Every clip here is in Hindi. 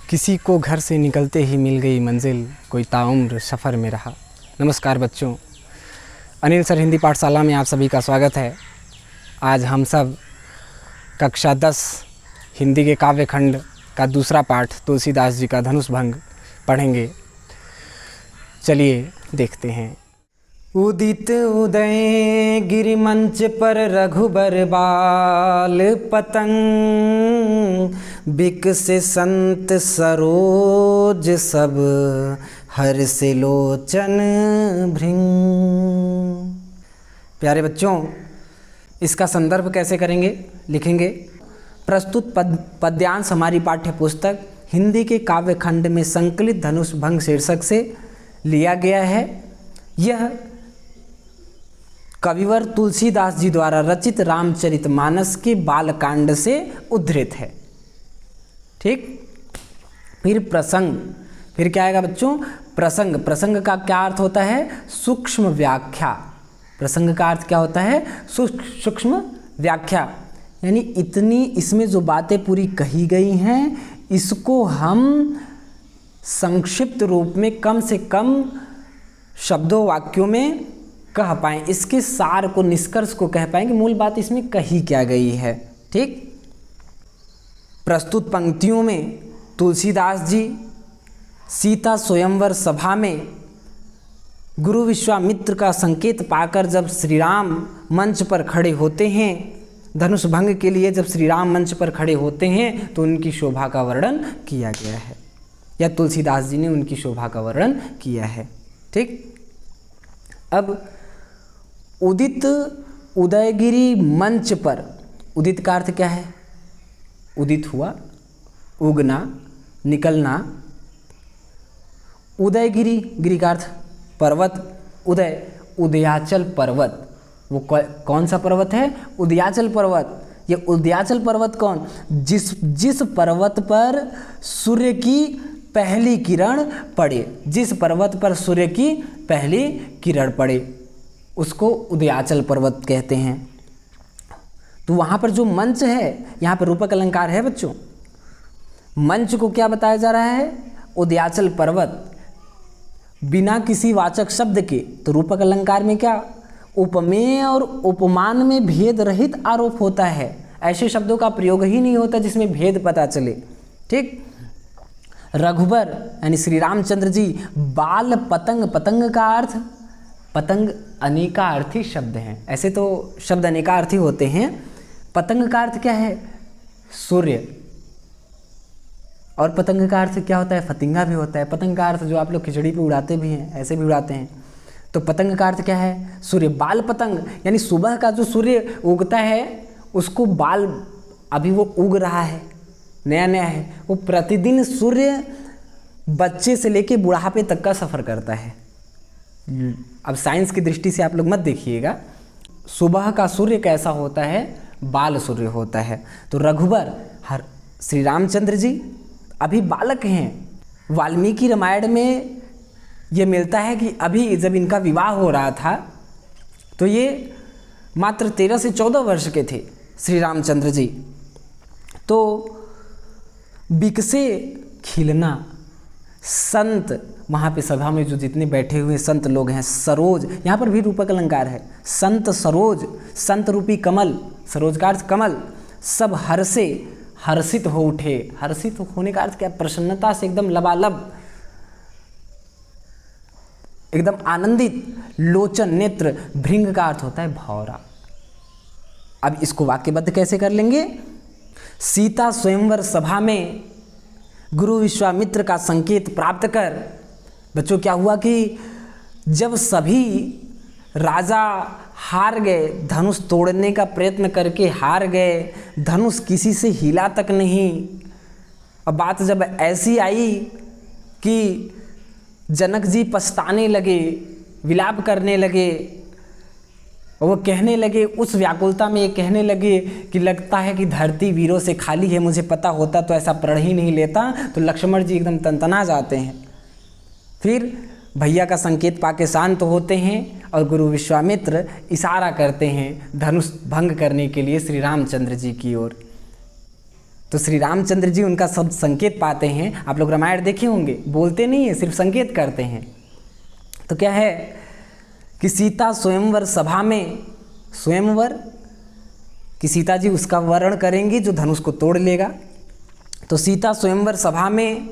किसी को घर से निकलते ही मिल गई मंजिल, कोई ताउम्र सफ़र में रहा। नमस्कार बच्चों, अनिल सर हिंदी पाठशाला में आप सभी का स्वागत है। आज हम सब कक्षा 10 हिंदी के काव्य खंड का दूसरा पाठ तुलसीदास जी का धनुष भंग पढ़ेंगे। चलिए देखते हैं। उदित उदय गिरिमंच पर रघुबर बाल पतंग, बिकसे संत सरोज सब हर्ष लोचन भृंग। प्यारे बच्चों, इसका संदर्भ कैसे करेंगे, लिखेंगे। प्रस्तुत पद्यांश हमारी पाठ्य पुस्तक हिंदी के काव्य खंड में संकलित धनुष भंग शीर्षक से लिया गया है। यह कविवर तुलसीदास जी द्वारा रचित रामचरितमानस के बालकांड से उद्धृत है। ठीक। फिर प्रसंग, फिर क्या आएगा बच्चों? प्रसंग। प्रसंग का क्या अर्थ होता है? सूक्ष्म व्याख्या। प्रसंग का अर्थ क्या होता है? सूक्ष्म व्याख्या, यानी इतनी इसमें जो बातें पूरी कही गई हैं इसको हम संक्षिप्त रूप में कम से कम शब्दों वाक्यों में कह पाएँ, इसके सार को, निष्कर्ष को कह पाएँ कि मूल बात इसमें कही क्या गई है। ठीक। प्रस्तुत पंक्तियों में तुलसीदास जी सीता स्वयंवर सभा में गुरु विश्वामित्र का संकेत पाकर जब श्री राम मंच पर खड़े होते हैं, धनुष भंग के लिए जब श्री राम मंच पर खड़े होते हैं तो उनकी शोभा का वर्णन किया गया है, या तुलसीदास जी ने उनकी शोभा का वर्णन किया है। ठीक। अब उदित उदयगिरी मंच पर, उदित का अर्थ क्या है? उदित हुआ, उगना, निकलना। उदयगिरी, गिरी का अर्थ पर्वत, उदय, उदयाचल पर्वत। वो कौन सा पर्वत है? उदयाचल पर्वत। ये उदयाचल पर्वत कौन? जिस पर्वत पर सूर्य की पहली किरण पड़े, जिस पर्वत पर सूर्य की पहली किरण पड़े उसको उदयाचल पर्वत कहते हैं। तो वहाँ पर जो मंच है, यहाँ पर रूपक अलंकार है बच्चों। मंच को क्या बताया जा रहा है? उदयाचल पर्वत। बिना किसी वाचक शब्द के, तो रूपक अलंकार में क्या? उपमेय और उपमान में भेद रहित आरोप होता है। ऐसे शब्दों का प्रयोग ही नहीं होता जिसमें भेद पता चले। ठीक। रघुबर यानी श्री रामचंद्र जी बाल पतंग, पतंग का अर्थ, पतंग अनेकार्थी शब्द हैं। ऐसे तो शब्द अनेकार्थी होते हैं। पतंग का अर्थ क्या है? सूर्य। और पतंग का अर्थ क्या होता है? फतिंगा भी होता है। पतंग का अर्थ जो आप लोग खिचड़ी पे उड़ाते भी हैं, ऐसे भी उड़ाते हैं। तो पतंग का अर्थ क्या है? सूर्य। बाल पतंग यानी सुबह का जो सूर्य उगता है उसको बाल, अभी वो उग रहा है, नया नया है, वो प्रतिदिन सूर्य बच्चे से लेके बुढ़ापे तक का सफ़र करता है। अब साइंस की दृष्टि से आप लोग मत देखिएगा, सुबह का सूर्य कैसा होता है? बाल सूर्य होता है। तो रघुबर, श्री रामचंद्र जी अभी बालक हैं। वाल्मीकि रामायण में ये मिलता है कि अभी जब इनका विवाह हो रहा था तो ये मात्र 13 से 14 वर्ष के थे श्री रामचंद्र जी। तो बिकसे खिलना, संत, वहाँ पे सभा में जो जितने बैठे हुए संत लोग हैं, सरोज, यहाँ पर भी रूपक अलंकार है। संत सरोज, संत रूपी कमल, सरोज का अर्थ कमल, सब हर्षे, हर्षित हो उठे। हर्षित होने का अर्थ क्या? प्रसन्नता से एकदम लबालब, एकदम आनंदित। लोचन, नेत्र। भृंग का अर्थ होता है भौरा। अब इसको वाक्यबद्ध कैसे कर लेंगे? सीता स्वयंवर सभा में गुरु विश्वामित्र का संकेत प्राप्त कर, बच्चों क्या हुआ कि जब सभी राजा हार गए, धनुष तोड़ने का प्रयत्न करके हार गए, धनुष किसी से हिला तक नहीं। अब बात जब ऐसी आई कि जनक जी पछताने लगे, विलाप करने लगे, वो कहने लगे, उस व्याकुलता में ये कहने लगे कि लगता है कि धरती वीरों से खाली है, मुझे पता होता तो ऐसा प्रण ही नहीं लेता। तो लक्ष्मण जी एकदम तनतना जाते हैं। फिर भैया का संकेत पाके शांत होते हैं और गुरु विश्वामित्र इशारा करते हैं धनुष भंग करने के लिए श्री रामचंद्र जी की ओर। तो श्री रामचंद्र जी उनका सब संकेत पाते हैं। आप लोग रामायण देखे होंगे, बोलते नहीं है, सिर्फ संकेत करते हैं। तो क्या है कि सीता स्वयंवर सभा में, स्वयंवर कि सीता जी उसका वर्ण करेंगी जो धनुष को तोड़ लेगा। तो सीता स्वयंवर सभा में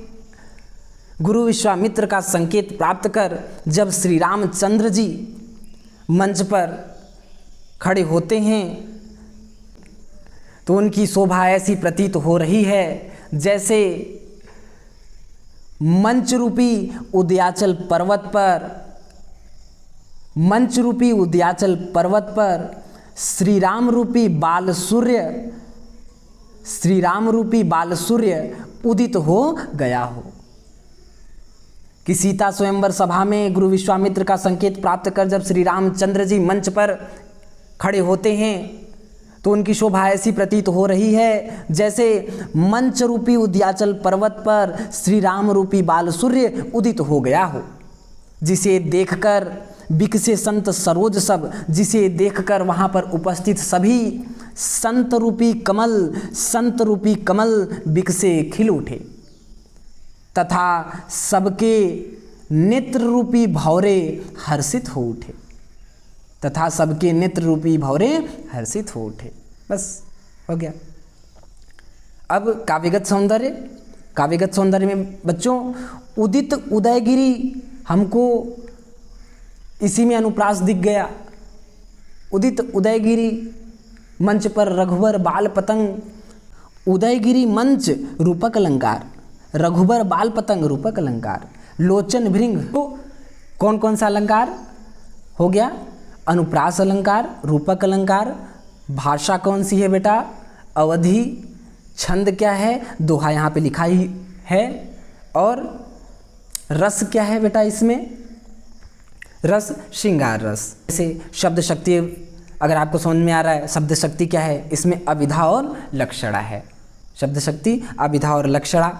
गुरु विश्वामित्र का संकेत प्राप्त कर जब श्री रामचंद्र जी मंच पर खड़े होते हैं तो उनकी शोभा ऐसी प्रतीत हो रही है जैसे मंच रूपी उदयाचल पर्वत पर, मंच रूपी उदयाचल पर्वत पर श्री राम रूपी बाल सूर्य, श्री राम रूपी बाल सूर्य उदित हो गया हो। कि सीता स्वयंवर सभा में गुरु विश्वामित्र का संकेत प्राप्त कर जब श्री रामचंद्र जी मंच पर खड़े होते हैं तो उनकी शोभा ऐसी प्रतीत हो रही है जैसे मंच रूपी उदयाचल पर्वत पर श्री राम रूपी बाल सूर्य उदित हो गया हो, जिसे देखकर बिकसे संत सरोज सब, जिसे देखकर वहाँ पर उपस्थित सभी संत रूपी कमल बिकसे खिल उठे तथा सबके नेत्र रूपी भौरे हर्षित हो उठे, तथा सबके नेत्र रूपी भौरे हर्षित हो उठे। बस हो गया। अब काव्यगत सौंदर्य, काव्यगत सौंदर्य में बच्चों उदित उदयगिरी हमको इसी में अनुप्रास दिख गया। उदित उदयगिरी मंच पर रघुवर बाल पतंग, उदयगिरी मंच रूपक अलंकार, रघुबर बाल पतंग रूपक अलंकार, लोचन भृंग। तो कौन कौन सा अलंकार हो गया? अनुप्रास अलंकार, रूपक अलंकार। भाषा कौन सी है बेटा? अवधि। छंद क्या है? दोहा यहाँ पे लिखा ही है। और रस क्या है बेटा इसमें? रस श्रृंगार रस। जैसे शब्द शक्ति अगर आपको समझ में आ रहा है, शब्द शक्ति क्या है? इसमें अभिधा और लक्षणा है। शब्द शक्ति, अभिधा और लक्षणा।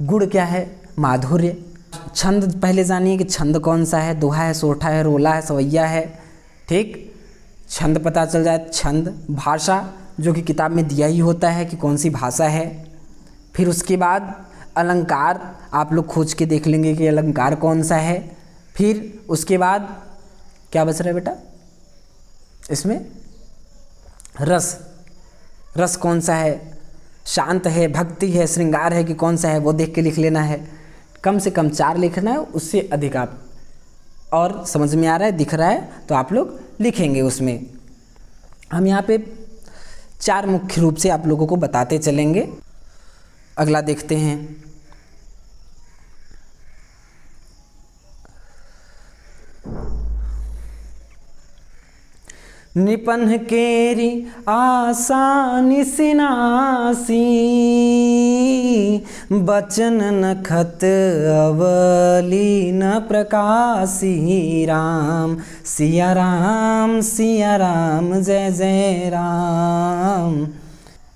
गुण क्या है? माधुर्य। छंद पहले जानिए कि छंद कौन सा है? दोहा है, सोठा है, रोला है, सवैया है। ठीक, छंद पता चल जाए। छंद। भाषा जो कि किताब में दिया ही होता है कि कौन सी भाषा है। फिर उसके बाद अलंकार, आप लोग खोज के देख लेंगे कि अलंकार कौन सा है। फिर उसके बाद क्या बच रहा है बेटा इसमें? रस। रस कौन सा है? शांत है, भक्ति है, श्रृंगार है कि कौन सा है, वो देख के लिख लेना है। कम से कम 4 लिखना है, उससे अधिक आप और समझ में आ रहा है, दिख रहा है तो आप लोग लिखेंगे उसमें। हम यहाँ पे 4 मुख्य रूप से आप लोगों को बताते चलेंगे। अगला देखते हैं। निपन केरी आसानी सिनासी, बचन नखत अवली न प्रकाशी। राम सिया राम जय जय राम,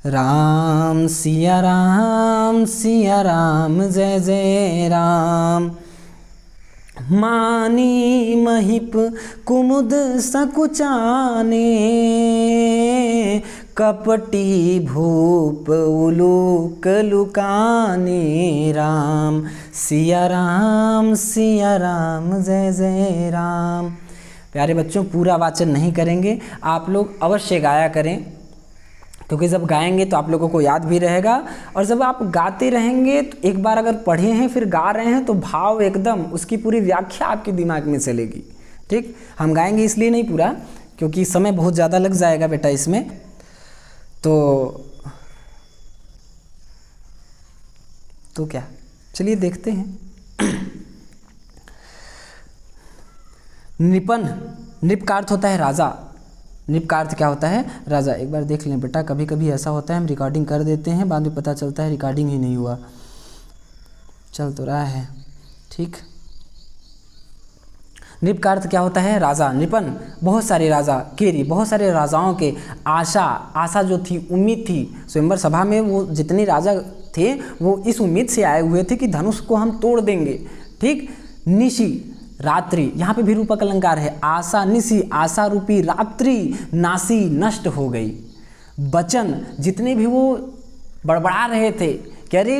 राम सिया राम जय जय राम। मानी महिप कुमुद सकुचाने, कपटी भूप उलूक लुकाने। राम सिया राम जय जय राम। प्यारे बच्चों, पूरा वाचन नहीं करेंगे, आप लोग अवश्य गाया करें, क्योंकि जब गाएंगे तो आप लोगों को याद भी रहेगा। और जब आप गाते रहेंगे तो एक बार अगर पढ़े हैं फिर गा रहे हैं तो भाव एकदम उसकी पूरी व्याख्या आपके दिमाग में चलेगी। ठीक, हम गाएंगे इसलिए नहीं पूरा, क्योंकि समय बहुत ज़्यादा लग जाएगा बेटा इसमें। तो क्या, चलिए देखते हैं। निपन, निप का अर्थ होता है राजा। निप का अर्थ क्या होता है? राजा। एक बार देख लें बेटा, कभी कभी ऐसा होता है हम रिकॉर्डिंग कर देते हैं, बाद में पता चलता है रिकॉर्डिंग ही नहीं हुआ, चल तो रहा है। ठीक, निप का अर्थ क्या होता है? राजा। निपन, बहुत सारे राजा। केरी, बहुत सारे राजाओं के। आशा, आशा जो थी, उम्मीद थी। स्वयंवर सभा में वो जितने राजा थे वो इस उम्मीद से आए हुए थे कि धनुष को हम तोड़ देंगे। ठीक, निशि, रात्रि, यहाँ पे भी रूपक अलंकार है। आशा निशि, आशा रूपी रात्रि नासी नष्ट हो गई। बचन, जितने भी वो बड़बड़ा रहे थे कि अरे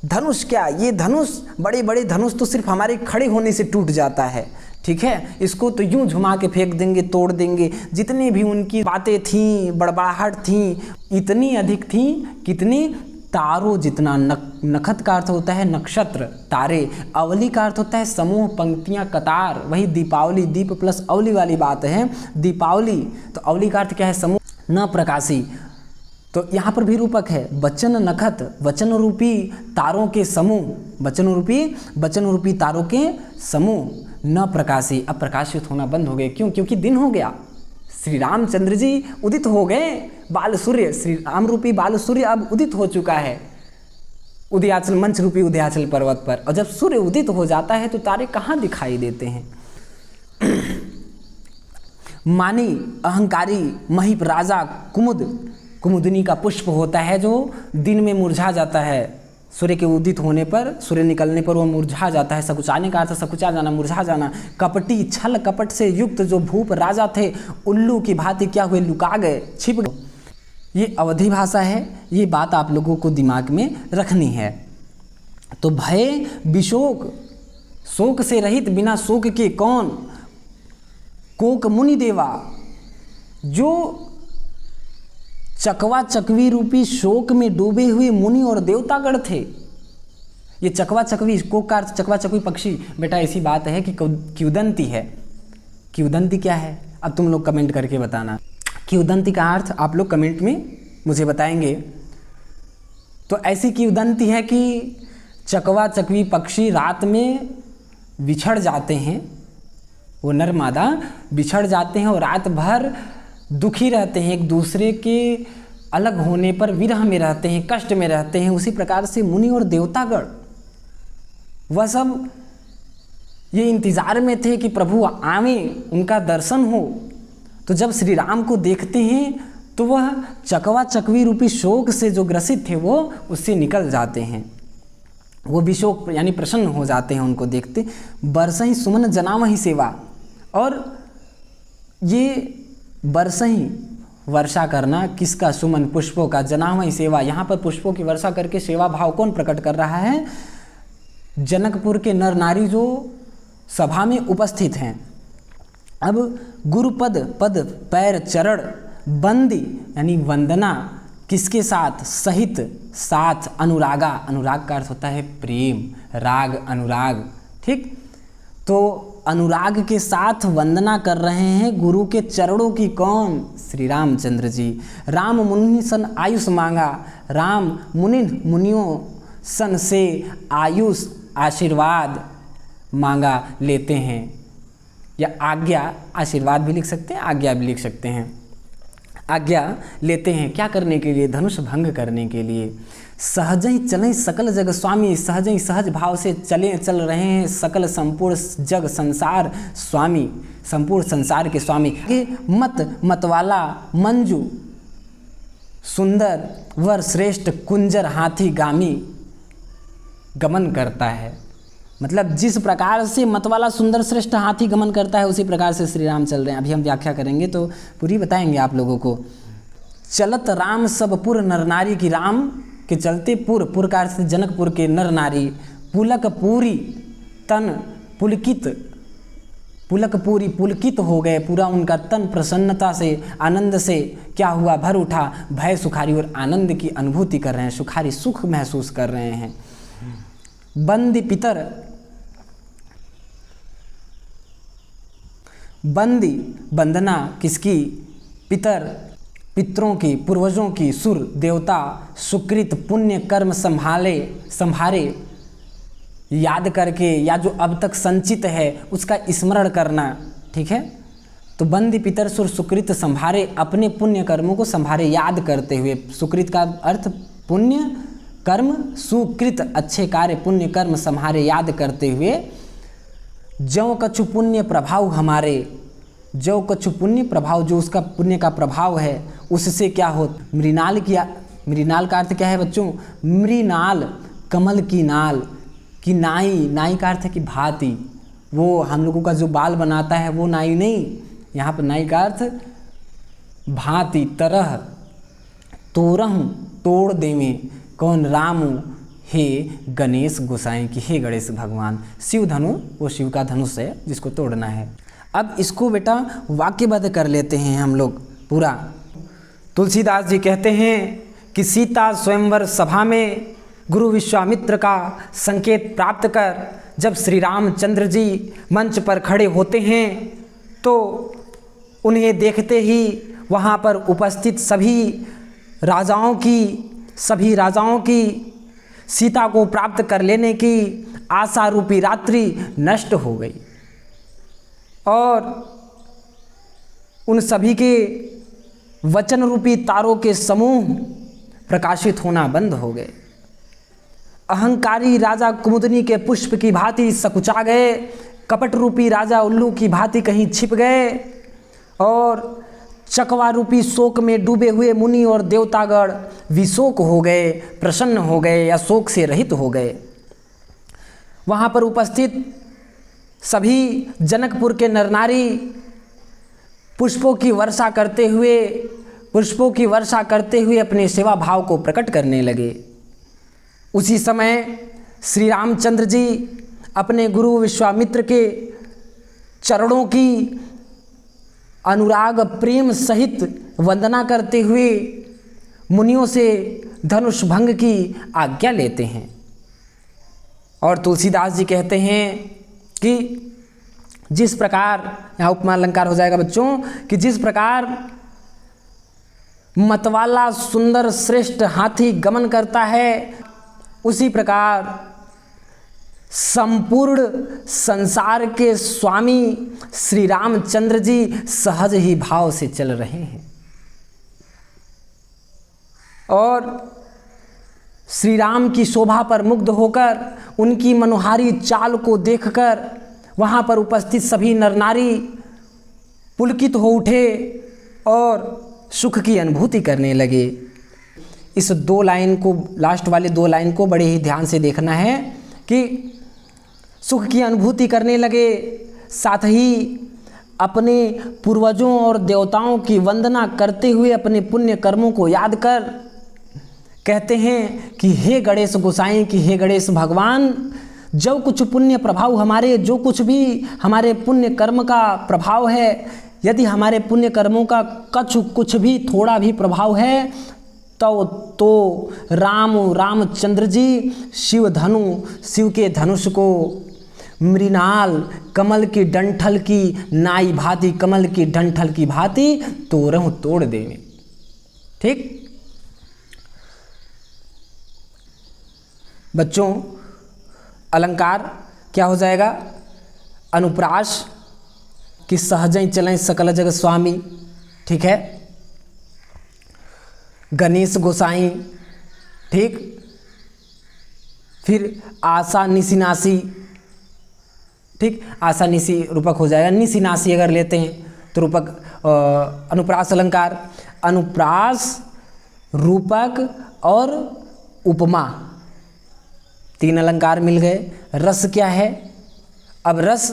धनुष क्या, ये धनुष, बड़े बड़े धनुष तो सिर्फ हमारे खड़े होने से टूट जाता है, ठीक है, इसको तो यूं झुमा के फेंक देंगे, तोड़ देंगे। जितनी भी उनकी बातें थीं, बड़बड़ाहट थी, इतनी अधिक थी, कितनी, तारों जितना। नखत का अर्थ होता है नक्षत्र, तारे। अवली का अर्थ होता है समूह, पंक्तियां, कतार। वही दीपावली, दीप प्लस अवली वाली बात है, दीपावली। तो अवली का अर्थ क्या है? समूह। न प्रकाशी, तो यहाँ पर भी रूपक है। वचन नखत, वचन रूपी तारों के समूह, वचन रूपी तारों के समूह। न प्रकाशी, अब प्रकाशित होना बंद हो गए। क्यों? क्योंकि दिन हो गया, श्री रामचंद्र जी उदित हो गए। बाल सूर्य, श्री राम रूपी बाल सूर्य अब उदित हो चुका है उदयाचल, मंच रूपी उदयाचल पर्वत पर। और जब सूर्य उदित हो जाता है तो तारे कहाँ दिखाई देते हैं? मानी, अहंकारी, महीप, राजा, कुमुदिनी का पुष्प होता है जो दिन में मुरझा जाता है। सूर्य के उदित होने पर, सूर्य निकलने पर वो मुरझा जाता है। सकुचाने का अर्थ सकुचा जाना, मुरझा जाना। कपटी, छल कपट से युक्त जो भूप राजा थे, उल्लू की भांति क्या हुए? लुका गए, छिप गए। ये अवधि भाषा है, ये बात आप लोगों को दिमाग में रखनी है। तो भय विशोक, शोक से रहित, बिना शोक के कौन? कोक मुनि देवा, जो चकवा चकवी रूपी शोक में डूबे हुए मुनि और देवतागण थे। ये चकवा चकवी, कोक का अर्थ चकवा चकवी पक्षी। बेटा ऐसी बात है कि किंवदंती है। किंवदंती क्या है? अब तुम लोग कमेंट करके बताना। किंवदंती का अर्थ आप लोग कमेंट में मुझे बताएंगे। तो ऐसी किंवदंती है कि चकवा चकवी पक्षी रात में बिछड़ जाते हैं, वो नर मादा बिछड़ जाते हैं और रात भर दुखी रहते हैं, एक दूसरे के अलग होने पर विरह में रहते हैं, कष्ट में रहते हैं। उसी प्रकार से मुनि और देवतागण वह सब ये इंतजार में थे कि प्रभु आवें, उनका दर्शन हो। तो जब श्री राम को देखते हैं तो वह चकवा चकवी रूपी शोक से जो ग्रसित थे वो उससे निकल जाते हैं, वो विशोक यानी प्रसन्न हो जाते हैं उनको देखते। बरसही सुमन जनावही सेवा, और ये बरसही वर्षा करना किसका? सुमन, पुष्पों का। जनावही सेवा, यहाँ पर पुष्पों की वर्षा करके सेवा भाव कौन प्रकट कर रहा है? जनकपुर के नर नारी जो सभा में उपस्थित हैं। अब गुरुपद, पद, पैर, चरण, बंदी यानी वंदना किसके साथ? सहित, साथ। अनुरागा, अनुराग का अर्थ होता है प्रेम, राग, अनुराग, ठीक। तो अनुराग के साथ वंदना कर रहे हैं गुरु के चरणों की। कौन? श्री रामचंद्र जी। राम मुनि सन आयुष मांगा, राम मुनियों सन से आयुष आशीर्वाद मांगा लेते हैं, या आज्ञा, आशीर्वाद भी लिख सकते हैं, आज्ञा भी लिख सकते हैं। आज्ञा लेते हैं क्या करने के लिए? धनुष भंग करने के लिए। सहज ही चलें सकल जग स्वामी, सहज ही सहज भाव से चल रहे हैं सकल संपूर्ण जग संसार स्वामी, संपूर्ण संसार के स्वामी। ये मतवाला मंजू सुंदर वर श्रेष्ठ कुंजर हाथी गामी गमन करता है। मतलब जिस प्रकार से मतवाला सुंदर श्रेष्ठ हाथी गमन करता है उसी प्रकार से श्री राम चल रहे हैं। अभी हम व्याख्या करेंगे तो पूरी बताएंगे आप लोगों को। चलत राम सब पुर नर नारी की, राम के चलते पुर का अर्थ जनकपुर के नर नारी। पुलक पूरी तन पुलकित, पुलक पूरी पुलकित हो गए, पूरा उनका तन प्रसन्नता से, आनंद से क्या हुआ? भर उठा। भय सुखारी, और आनंद की अनुभूति कर रहे हैं, सुखारी सुख महसूस कर रहे हैं। बंदी पितर, बंदी वंदना किसकी? पितर, पितरों की, पूर्वजों की। सुर देवता, सुकृत पुण्य कर्म संभारे याद करके, या जो अब तक संचित है उसका स्मरण करना, ठीक है। तो बंदी पितर सुर सुकृत संभारे, अपने पुण्य कर्मों को संभारे याद करते हुए। सुकृत का अर्थ पुण्य कर्म, सुकृत अच्छे कार्य, पुण्य कर्म संभारे याद करते हुए। ज्यों कछु पुण्य प्रभाव हमारे, ज्यों कछु पुण्य प्रभाव, जो उसका पुण्य का प्रभाव है उससे क्या हो? मृणाल किया, मृणाल का अर्थ क्या है बच्चों? मृणाल, कमल की नाल की नाई, नाई का अर्थ है कि भांति, वो हम लोगों का जो बाल बनाता है वो नाई नहीं, यहाँ पर नाई का अर्थ भांति, तरह। तोरहूँ, तोड़ देवे। कौन? राम हे गणेश गोसाई की, हे गणेश भगवान। शिव धनु वो शिव का धनुष है जिसको तोड़ना है। अब इसको बेटा वाक्यबद्ध कर लेते हैं हम लोग पूरा। तुलसीदास जी कहते हैं कि सीता स्वयंवर सभा में गुरु विश्वामित्र का संकेत प्राप्त कर जब श्री रामचंद्र जी मंच पर खड़े होते हैं तो उन्हें देखते ही वहाँ पर उपस्थित सभी राजाओं की सीता को प्राप्त कर लेने की आशा रूपी रात्रि नष्ट हो गई और उन सभी के वचन रूपी तारों के समूह प्रकाशित होना बंद हो गए। अहंकारी राजा कुमुदनी के पुष्प की भांति सकुचा गए, कपट रूपी राजा उल्लू की भांति कहीं छिप गए और चकवा रूपी शोक में डूबे हुए मुनि और देवतागण विशोक हो गए, प्रसन्न हो गए या शोक से रहित हो गए। वहाँ पर उपस्थित सभी जनकपुर के नर नारी पुष्पों की वर्षा करते हुए अपने सेवा भाव को प्रकट करने लगे। उसी समय श्री रामचंद्र जी अपने गुरु विश्वामित्र के चरणों की अनुराग प्रेम सहित वंदना करते हुए मुनियों से धनुष भंग की आज्ञा लेते हैं। और तुलसीदास जी कहते हैं कि जिस प्रकार, यहाँ उपमा अलंकार हो जाएगा बच्चों, कि जिस प्रकार मतवाला सुंदर श्रेष्ठ हाथी गमन करता है उसी प्रकार संपूर्ण संसार के स्वामी श्री रामचंद्र जी सहज ही भाव से चल रहे हैं और श्री राम की शोभा पर मुग्ध होकर उनकी मनोहारी चाल को देखकर वहाँ पर उपस्थित सभी नर नारी पुलकित हो उठे और सुख की अनुभूति करने लगे। इस दो लाइन को, लास्ट वाले दो लाइन को बड़े ही ध्यान से देखना है कि सुख की अनुभूति करने लगे, साथ ही अपने पूर्वजों और देवताओं की वंदना करते हुए अपने पुण्य कर्मों को याद कर कहते हैं कि हे गणेश गोसाई की, हे गणेश भगवान, जो कुछ पुण्य प्रभाव हमारे, जो कुछ भी हमारे पुण्य कर्म का प्रभाव है, यदि हमारे पुण्य कर्मों का कुछ भी थोड़ा भी प्रभाव है तो रामचंद्र जी शिव के धनुष को मृणाल कमल की डंठल की नाई भांति, कमल की डंठल की भांति तोड़ देवे। ठीक बच्चों, अलंकार क्या हो जाएगा? अनुप्रास कि सहजई चलें सकल जगत स्वामी। ठीक है, गणेश गोसाई। ठीक, फिर आशा निशिनासी। ठीक, आशा निशी रूपक हो जाएगा। निशिनासी अगर लेते हैं तो रूपक अनुप्रास अलंकार, अनुप्रास रूपक और उपमा, तीन अलंकार मिल गए। रस क्या है? अब रस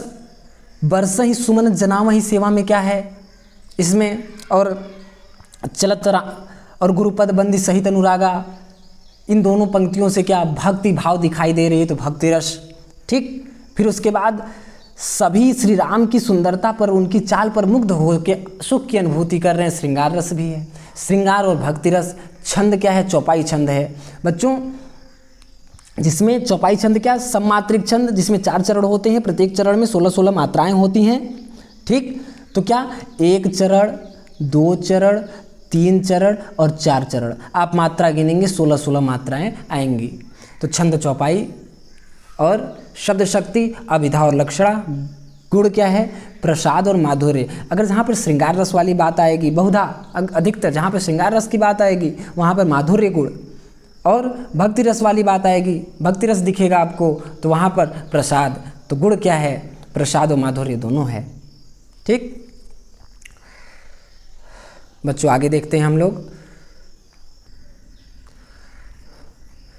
बरस ही सुमन जनाव ही सेवा में क्या है इसमें, और चलत और गुरुपद बंदी सहित अनुरागा, इन दोनों पंक्तियों से क्या भक्ति भाव दिखाई दे रही है, तो भक्ति रस। ठीक, फिर उसके बाद सभी श्री राम की सुंदरता पर, उनकी चाल पर मुग्ध होकर सुख की अनुभूति कर रहे हैं, श्रृंगार रस भी है। श्रृंगार और भक्ति रस। छंद क्या है? चौपाई छंद है बच्चों, जिसमें चौपाई छंद क्या? सममात्रिक छंद, जिसमें 4 चरण होते हैं, प्रत्येक चरण में 16-16 मात्राएं होती हैं। ठीक, तो क्या 1 चरण, 2 चरण, 3 चरण और 4 चरण, आप मात्रा गिनेंगे 16-16 मात्राएं आएंगी। तो छंद, चौपाई और शब्द शक्ति, अभिधा और लक्षणा। गुण क्या है? प्रसाद और माधुर्य। अगर जहाँ पर श्रृंगार रस वाली बात आएगी, बहुधा अधिकतर जहाँ पर श्रृंगार रस की बात आएगी वहाँ पर माधुर्य गुण, और भक्ति रस वाली बात आएगी, भक्ति रस दिखेगा आपको तो वहाँ पर प्रसाद। तो गुण क्या है? प्रसाद और माधुर्य दोनों है। ठीक बच्चों, आगे देखते हैं हम लोग।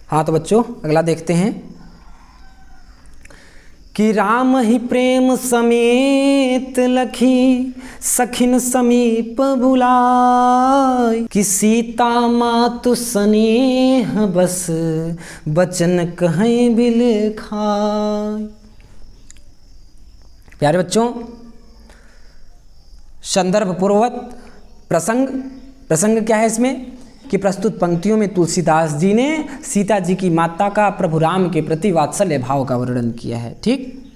हाँ तो बच्चों, अगला देखते हैं कि राम ही प्रेम समेत लखी सखिन समीप बुलाय, कि सीता मातु स्नेह बस बचन कहीं बिलखाय। प्यारे बच्चों, संदर्भ पूर्वक प्रसंग क्या है इसमें कि प्रस्तुत पंक्तियों में तुलसीदास जी ने सीता जी की माता का प्रभु राम के प्रति वात्सल्य भाव का वर्णन किया है। ठीक,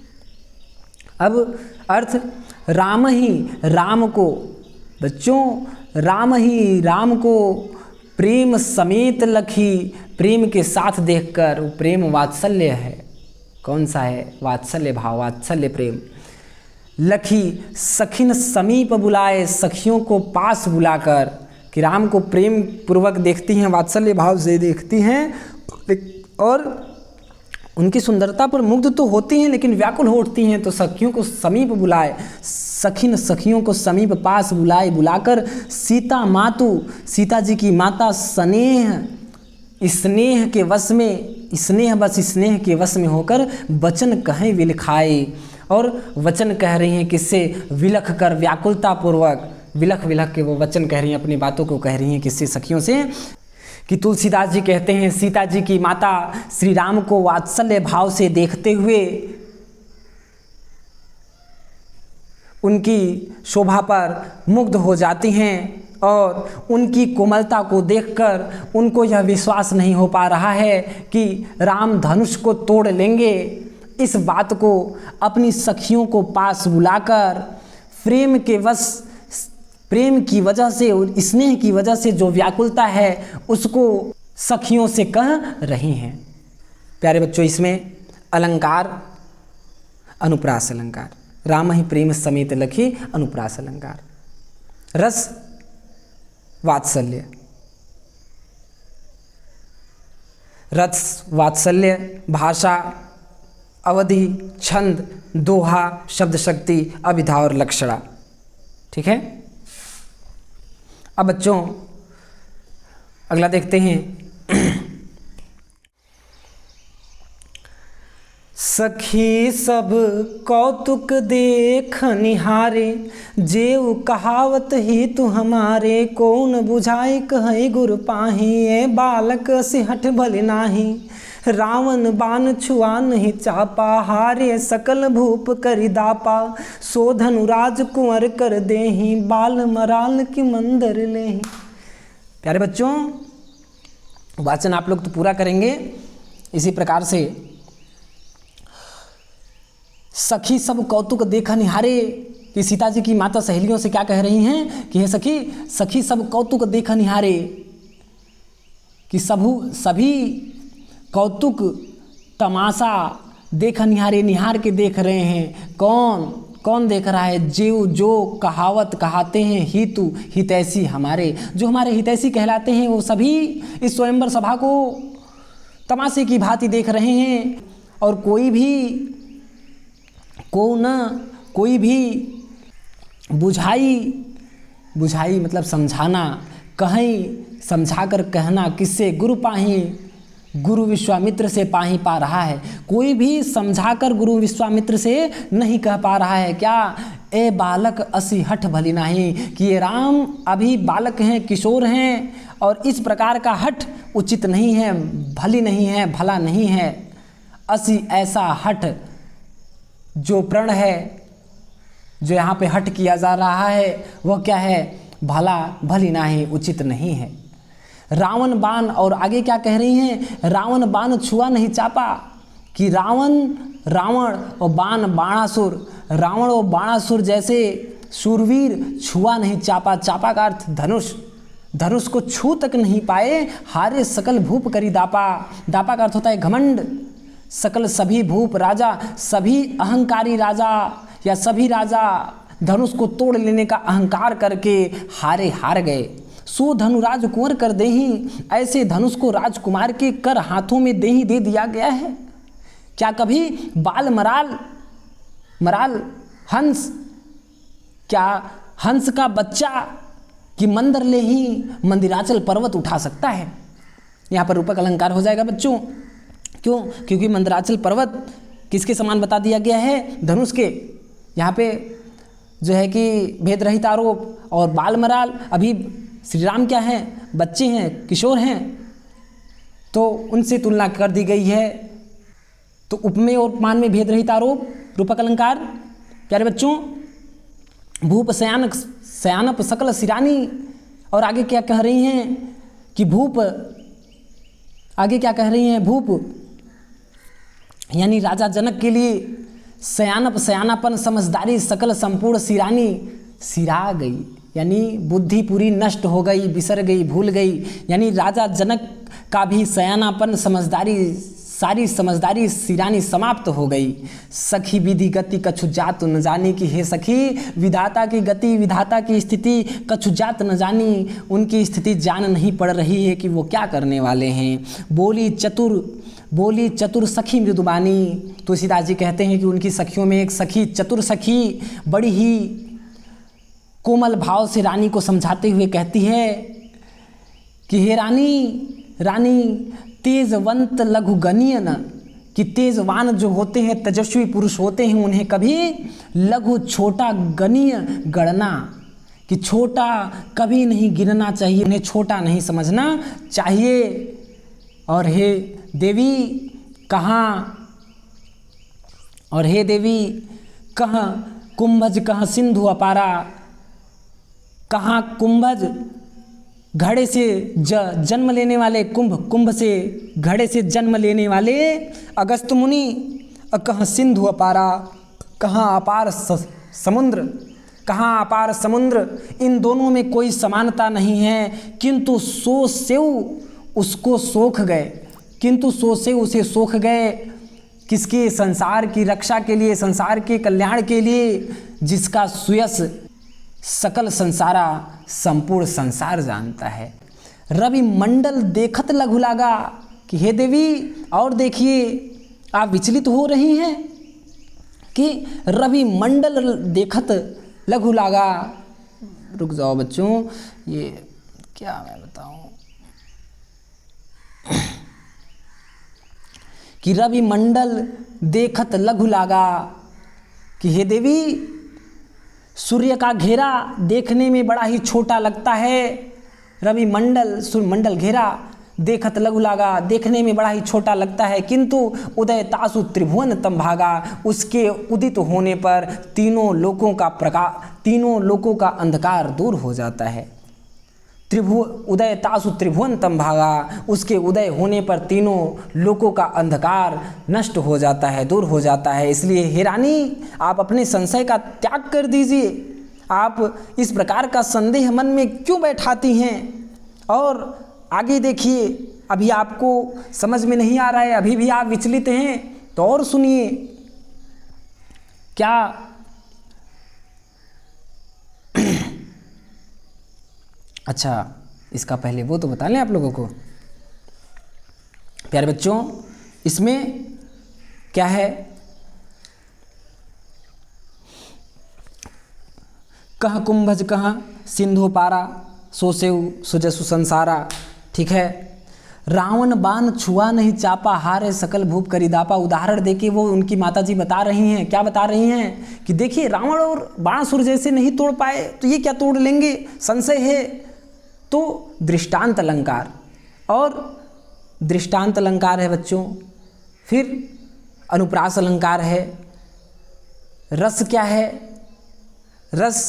अब अर्थ राम ही राम को, बच्चों राम ही राम को प्रेम समेत लखी, प्रेम के साथ देखकर, वो प्रेम वात्सल्य है। कौन सा है? वात्सल्य भाव, वात्सल्य प्रेम। लखी सखिन समीप बुलाए, सखियों को पास बुलाकर, कि राम को प्रेम पूर्वक देखती हैं, वात्सल्य भाव से देखती हैं और उनकी सुंदरता पर मुग्ध तो होती हैं लेकिन व्याकुल हो उठती हैं। तो सखियों को समीप बुलाए, सखियों को समीप पास बुलाए, बुलाकर सीता मातु, सीता जी की माता स्नेह के वश में, स्नेह के वश में होकर वचन कहें विलखाए, और वचन कह रही हैं किससे? विलख कर, व्याकुलता पूर्वक विलख के वो वचन कह रही हैं, अपनी बातों को कह रही हैं किससे? सखियों से। कि तुलसीदास जी कहते हैं सीता जी की माता श्री राम को वात्सल्य भाव से देखते हुए उनकी शोभा पर मुग्ध हो जाती हैं और उनकी कोमलता को देखकर उनको यह विश्वास नहीं हो पा रहा है कि राम धनुष को तोड़ लेंगे। इस बात को अपनी सखियों को पास बुलाकर प्रेम की वजह से और स्नेह की वजह से जो व्याकुलता है उसको सखियों से कह रही हैं। प्यारे बच्चों, इसमें अलंकार अनुप्रास अलंकार, राम ही प्रेम समेत लखी अनुप्रास अलंकार, रस वात्सल्य, रस वात्सल्य, भाषा, अवधि, छंद, दोहा, शब्द शक्ति, अभिधा और लक्षणा। ठीक है, अब बच्चों अगला देखते हैं। सखी सब कौतुक देख निहारे, जेऊ कहावत ही तू हमारे, कौन बुझाई कहे गुर पाही, ए बालक सिहठ भले नाही, रावण बाण छुआ नहीं चापा, हारे सकल भूप करि दापा, सो धनुराज कुंवर कर देहि, बाल मराल की मंदर लेहि। प्यारे बच्चों, वाचन आप लोग तो पूरा करेंगे। इसी प्रकार से सखी सब कौतुक देखा निहारे, कि सीता जी की माता सहेलियों से क्या कह रही हैं कि हे सखी सब कौतुक देखा निहारे, कि सभी कौतुक तमाशा देखा निहारे, निहार के देख रहे हैं। कौन देख रहा है? जो कहावत कहते हैं हितु हितैषी हमारे, जो हमारे हितैषी कहलाते हैं वो सभी इस स्वयंवर सभा को तमाशे की भांति देख रहे हैं। और कोई भी बुझाई मतलब समझाना, कहीं समझाकर कहना, किससे? गुरु पाही, गुरु विश्वामित्र से पाही पा रहा है। कोई भी समझाकर गुरु विश्वामित्र से नहीं कह पा रहा है क्या? ए बालक असी हठ भली नाही, कि ये राम अभी बालक हैं, किशोर हैं, और इस प्रकार का हठ उचित नहीं है, भली नहीं है, भला नहीं है। असी ऐसा हठ, जो प्रण है, जो यहाँ पे हठ किया जा रहा है वह क्या है? भली नाही, उचित नहीं है। रावण बाण, और आगे क्या कह रही हैं? रावण बाण छुआ नहीं चापा, कि रावण और बाणासुर, रावण और बाणासुर जैसे शूरवीर छुआ नहीं चापा। चापा का अर्थ धनुष को छू तक नहीं पाए। हारे सकल भूप करी दापा, दापा का अर्थ होता है घमंड। सकल सभी भूप राजा, सभी अहंकारी राजा या सभी राजा धनुष को तोड़ लेने का अहंकार करके हार गए। सो धनुराज कुंवर कर देही, ऐसे धनुष को राजकुमार के कर हाथों में दे दिया गया है। क्या कभी बाल मराल हंस, क्या हंस का बच्चा कि मंदर ले ही मंदिराचल पर्वत उठा सकता है? यहाँ पर रूपक अलंकार हो जाएगा बच्चों। क्यों? क्योंकि मंदराचल पर्वत किसके समान बता दिया गया है? धनुष के। यहाँ पे जो है कि भेद रहित आरोप और बाल मराल, अभी श्री राम क्या हैं? बच्चे हैं, किशोर हैं, तो उनसे तुलना कर दी गई है। तो उपमेय और उपमान में भेद रहित आरोप, रूपक अलंकार। प्यारे बच्चों, भूप शयानप सकल सिरानी, और आगे क्या कह रही हैं कि भूप, आगे क्या कह रही हैं? भूप यानी राजा जनक के लिए शयानप शयानापन समझदारी सकल संपूर्ण सिरानी, सिरा गई यानी बुद्धि पूरी नष्ट हो गई, बिसर गई, भूल गई, यानी राजा जनक का भी शयानापन समझदारी, सारी समझदारी सिरानी समाप्त हो गई। सखी विधि गति कछु जात न जानी, कि हे सखी विधाता की गति, विधाता की स्थिति कछु जात न जानी, उनकी स्थिति जान नहीं पड़ रही है कि वो क्या करने वाले हैं। बोली चतुर सखी मृदुबानी, तुलसीदास जी कहते हैं कि उनकी सखियों में एक सखी चतुर सखी बड़ी ही कोमल भाव से रानी को समझाते हुए कहती है कि हे रानी तेजवंत लघु गणीय न, कि तेजवान जो होते हैं, तेजस्वी पुरुष होते हैं, उन्हें कभी लघु छोटा गणीय गणना, कि छोटा कभी नहीं गिनना चाहिए, उन्हें छोटा नहीं समझना चाहिए। और हे देवी कहाँ कुंभज कहाँ सिंधु अपारा, कहाँ कुंभज घड़े से जन्म लेने वाले, कुंभ से घड़े से जन्म लेने वाले अगस्त मुनि, कहाँ सिंधु अपारा, कहाँ अपार समुद्र, कहाँ अपार समुद्र, इन दोनों में कोई समानता नहीं है। किंतु सो सेव उसको सोख गए, किंतु सो से उसे सोख गए, किसके? संसार की रक्षा के लिए, संसार के कल्याण के लिए, जिसका सुयस सकल संसारा संपूर्ण संसार जानता है। रवि मंडल देखत लघु लागा, कि हे देवी और देखिए, आप विचलित हो रही हैं कि रवि मंडल देखत लघु लागा। रुक जाओ बच्चों, ये क्या मैं बताऊं, कि रवि मंडल देखत लघु लागा, कि हे देवी सूर्य का घेरा देखने में बड़ा ही छोटा लगता है। रवि मंडल घेरा देखत लघु लागा, देखने में बड़ा ही छोटा लगता है, किंतु उदय तासु त्रिभुवन तम भागा, उसके उदित होने पर तीनों लोकों का अंधकार दूर हो जाता है। उदय तासु त्रिभुवन तम भागा, उसके उदय होने पर तीनों लोकों का अंधकार नष्ट हो जाता है, दूर हो जाता है। इसलिए हे रानी, आप अपने संशय का त्याग कर दीजिए, आप इस प्रकार का संदेह मन में क्यों बैठाती हैं? और आगे देखिए, अभी आपको समझ में नहीं आ रहा है, अभी भी आप विचलित हैं, तो और सुनिए क्या अच्छा, इसका पहले वो तो बता लें आप लोगों को। प्यारे बच्चों, इसमें क्या है? कहाँ कुंभज कहाँ सिंधु पारा, सोसेव सुजसु संसारा। ठीक है, रावण बाण छुआ नहीं चापा, हारे सकल भूप करिदापा। उदाहरण देके वो उनकी माता जी बता रही हैं, क्या बता रही हैं कि देखिए रावण और बाणासुर जैसे नहीं तोड़ पाए तो ये क्या तोड़ लेंगे, संशय है। तो दृष्टांत अलंकार, और दृष्टांत अलंकार है बच्चों, फिर अनुप्रास अलंकार है। रस क्या है? रस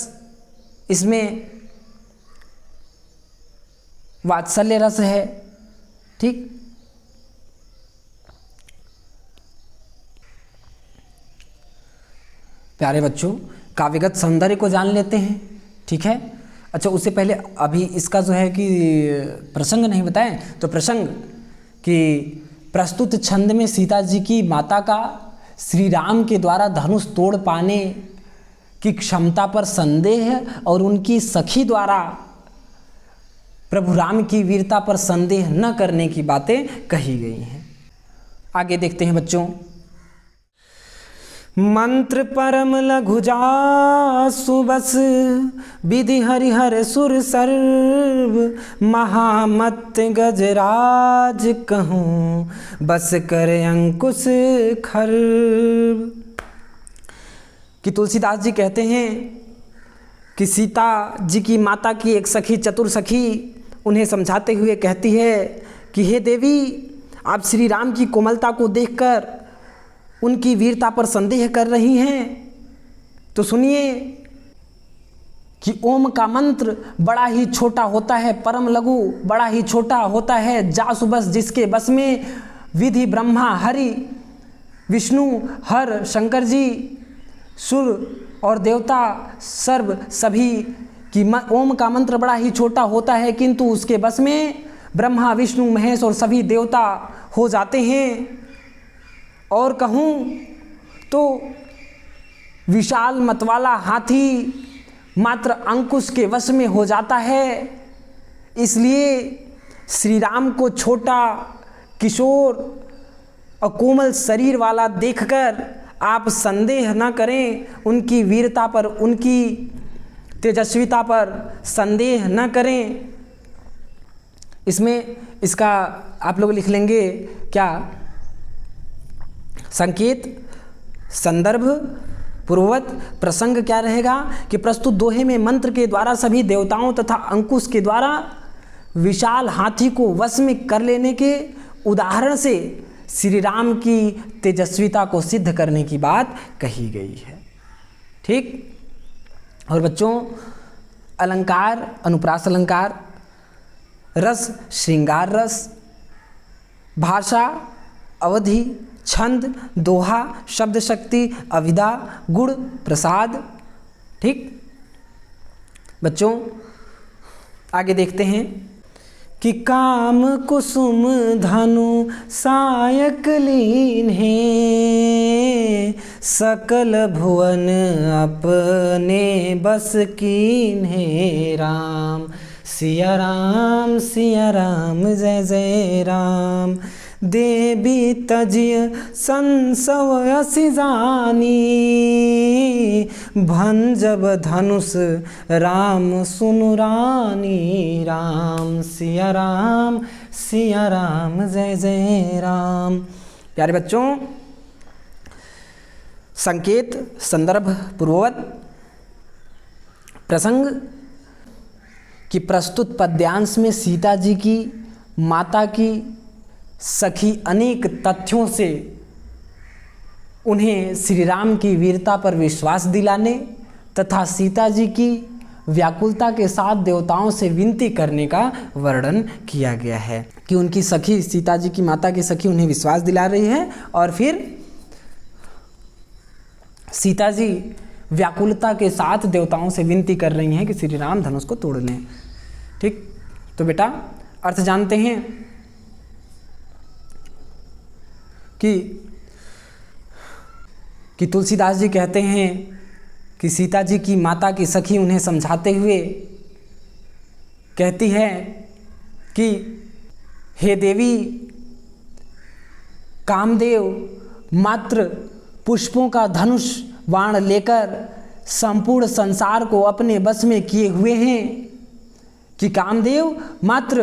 इसमें वात्सल्य रस है। ठीक, प्यारे बच्चों, काव्यगत सौंदर्य को जान लेते हैं। ठीक है, अच्छा उससे पहले अभी इसका जो है कि प्रसंग नहीं बताएं, तो प्रसंग कि प्रस्तुत छंद में सीता जी की माता का श्री राम के द्वारा धनुष तोड़ पाने की क्षमता पर संदेह और उनकी सखी द्वारा प्रभु राम की वीरता पर संदेह न करने की बातें कही गई हैं। आगे देखते हैं बच्चों। मंत्र परम लघु जासु बस, विधि हरिहर सुर सर्व, महामत गजराज कहूँ, बस कर अंकुश खर्व। कि तुलसीदास जी कहते हैं कि सीता जी की माता की एक सखी, चतुर सखी, उन्हें समझाते हुए कहती है कि हे देवी, आप श्री राम की कोमलता को देखकर उनकी वीरता पर संदेह कर रही हैं, तो सुनिए कि ओम का मंत्र बड़ा ही छोटा होता है, परम लघु बड़ा ही छोटा होता है, जासु बस जिसके बस में विधि ब्रह्मा हरि विष्णु हर शंकर जी सुर और देवता सर्व सभी कि ओम का मंत्र बड़ा ही छोटा होता है, किंतु उसके बस में ब्रह्मा विष्णु महेश और सभी देवता हो जाते हैं। और कहूँ तो विशाल मतवाला हाथी मात्र अंकुश के वश में हो जाता है। इसलिए श्री राम को छोटा किशोर और कोमल शरीर वाला देखकर आप संदेह न करें, उनकी वीरता पर, उनकी तेजस्विता पर संदेह न करें। इसमें इसका आप लोग लिख लेंगे क्या, संकेत संदर्भ पूर्ववत प्रसंग क्या रहेगा कि प्रस्तुत दोहे में मंत्र के द्वारा सभी देवताओं तथा अंकुश के द्वारा विशाल हाथी को वश में कर लेने के उदाहरण से श्री राम की तेजस्विता को सिद्ध करने की बात कही गई है। ठीक। और बच्चों, अलंकार, अनुप्रास अलंकार, रस श्रृंगार रस, भाषा अवधि, छंद दोहा, शब्द शक्ति, अविदा, गुण प्रसाद। ठीक बच्चों, आगे देखते हैं कि काम कुसुम धनु सायक लीन है, सकल भुवन अपने बस कीन है। राम सिया राम जय जय राम। देवी तजिय संसव असि जानी, भंजब धनुष राम सुनु रानी। राम सिया राम जय जय राम। प्यारे बच्चों, संकेत संदर्भ पूर्ववत प्रसंग कि प्रस्तुत पद्यांश में सीता जी की माता की सखी अनेक तथ्यों से उन्हें श्री राम की वीरता पर विश्वास दिलाने तथा सीता जी की व्याकुलता के साथ देवताओं से विनती करने का वर्णन किया गया है कि उनकी सखी, सीता जी की माता की सखी उन्हें विश्वास दिला रही है और फिर सीता जी व्याकुलता के साथ देवताओं से विनती कर रही हैं कि श्री राम धनुष को तोड़ लें। ठीक, तो बेटा अर्थ जानते हैं कि तुलसीदास जी कहते हैं कि सीता जी की माता की सखी उन्हें समझाते हुए कहती है कि हे देवी, कामदेव मात्र पुष्पों का धनुष बाण लेकर संपूर्ण संसार को अपने बस में किए हुए हैं, कि कामदेव मात्र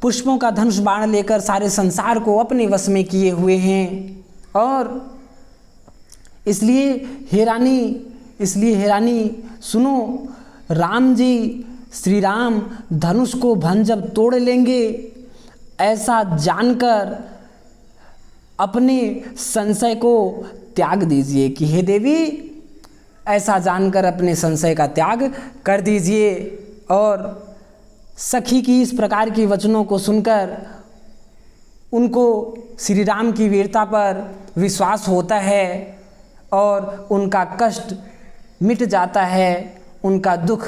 पुष्पों का धनुष बाण लेकर सारे संसार को अपने वश में किए हुए हैं। और इसलिए हे रानी सुनो, राम जी श्री राम धनुष को भंजब तोड़ लेंगे, ऐसा जानकर अपने संशय को त्याग दीजिए। कि हे देवी, ऐसा जानकर अपने संशय का त्याग कर दीजिए। और सखी की इस प्रकार की वचनों को सुनकर उनको श्री राम की वीरता पर विश्वास होता है और उनका कष्ट मिट जाता है, उनका दुख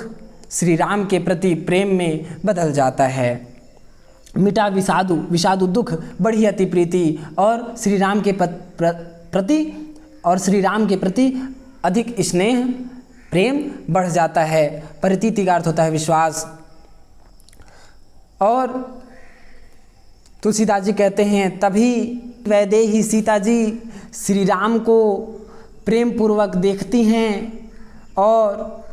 श्री राम के प्रति प्रेम में बदल जाता है। मिटा विषादु दुख, बढ़ी अति प्रीति, और श्री राम के प्रति अधिक स्नेह प्रेम बढ़ जाता है। परितीति का अर्थ होता है विश्वास। और तुलसीदास जी कहते हैं, तभी वैदेही सीता जी श्री राम को प्रेम पूर्वक देखती हैं और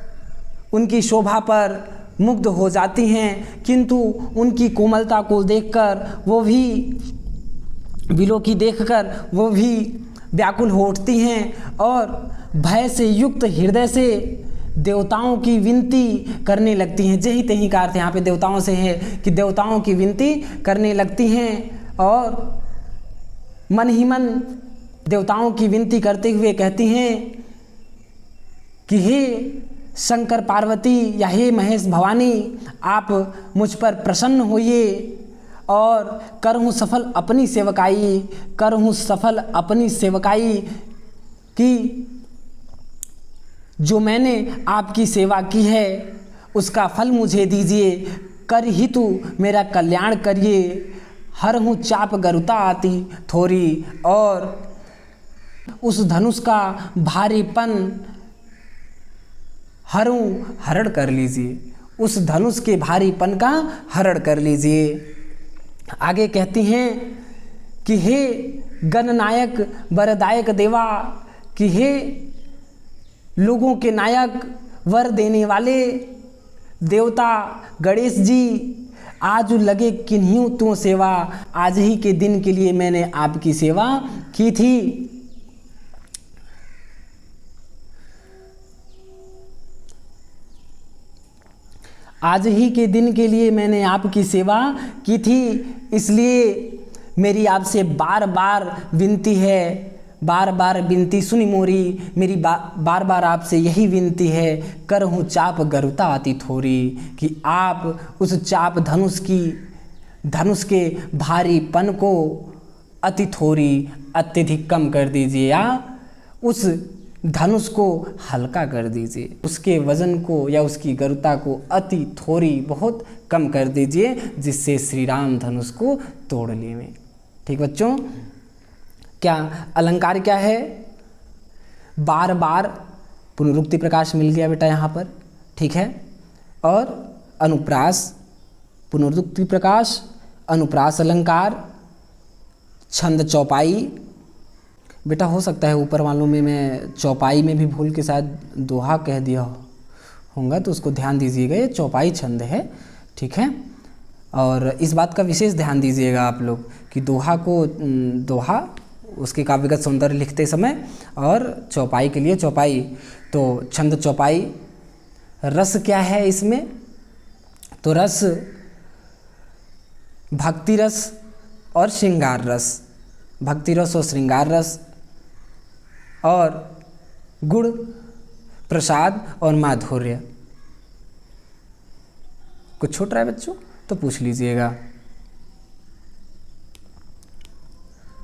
उनकी शोभा पर मुग्ध हो जाती हैं, किंतु उनकी कोमलता को देखकर वो भी विलोकी देखकर वो भी व्याकुल हो उठती हैं और भय से युक्त हृदय से देवताओं की विनती करने लगती हैं। जही तही का अर्थ यहाँ पे देवताओं से है कि देवताओं की विनती करने लगती हैं और मन ही मन देवताओं की विनती करते हुए कहती हैं कि हे शंकर पार्वती या हे महेश भवानी, आप मुझ पर प्रसन्न होइए और करहूँ सफल अपनी सेवकाई, करहूँ सफल अपनी सेवकाई कि जो मैंने आपकी सेवा की है उसका फल मुझे दीजिए, कर ही तू मेरा कल्याण करिए। हर हूँ चाप गरुता आती थोड़ी, और उस धनुष का भारीपन हरण कर लीजिए, उस धनुष के भारीपन का हरण कर लीजिए। आगे कहती हैं कि हे गणनायक वरदायक देवा, कि हे लोगों के नायक वर देने वाले देवता गणेश जी, आज लगे किन्हीं तू सेवा, आज ही के दिन के लिए मैंने आपकी सेवा की थी। आज ही के दिन के लिए मैंने आपकी सेवा की थी, इसलिए मेरी आपसे बार बार विनती है, बार बार विनती सुनी मोरी, मेरी बार बार आपसे यही विनती है, करहूँ चाप गरुता आती थोड़ी, कि आप उस चाप धनुष के भारीपन को अति थोड़ी अत्यधिक कम कर दीजिए, या उस धनुष को हल्का कर दीजिए, उसके वजन को या उसकी गरुता को अति थोड़ी बहुत कम कर दीजिए, जिससे श्री राम धनुष को तोड़ लें। ठीक बच्चों, क्या अलंकार क्या है? बार बार पुनरुक्ति प्रकाश मिल गया बेटा यहाँ पर, ठीक है। और अनुप्रास, पुनरुक्ति प्रकाश, अनुप्रास अलंकार, छंद चौपाई। बेटा हो सकता है ऊपर वालों में मैं चौपाई में भी भूल के शायद दोहा कह दिया होगा, तो उसको ध्यान दीजिएगा, ये चौपाई छंद है, ठीक है। और इस बात का विशेष ध्यान दीजिएगा आप लोग कि दोहा उसके काव्यगत सौंदर्य लिखते समय, और चौपाई के लिए चौपाई। तो छंद चौपाई। रस क्या है इसमें? तो रस भक्ति रस और श्रृंगार रस, भक्ति रस और श्रृंगार रस, और गुण प्रसाद और माधुर्य। कुछ छूट रहा है बच्चों तो पूछ लीजिएगा।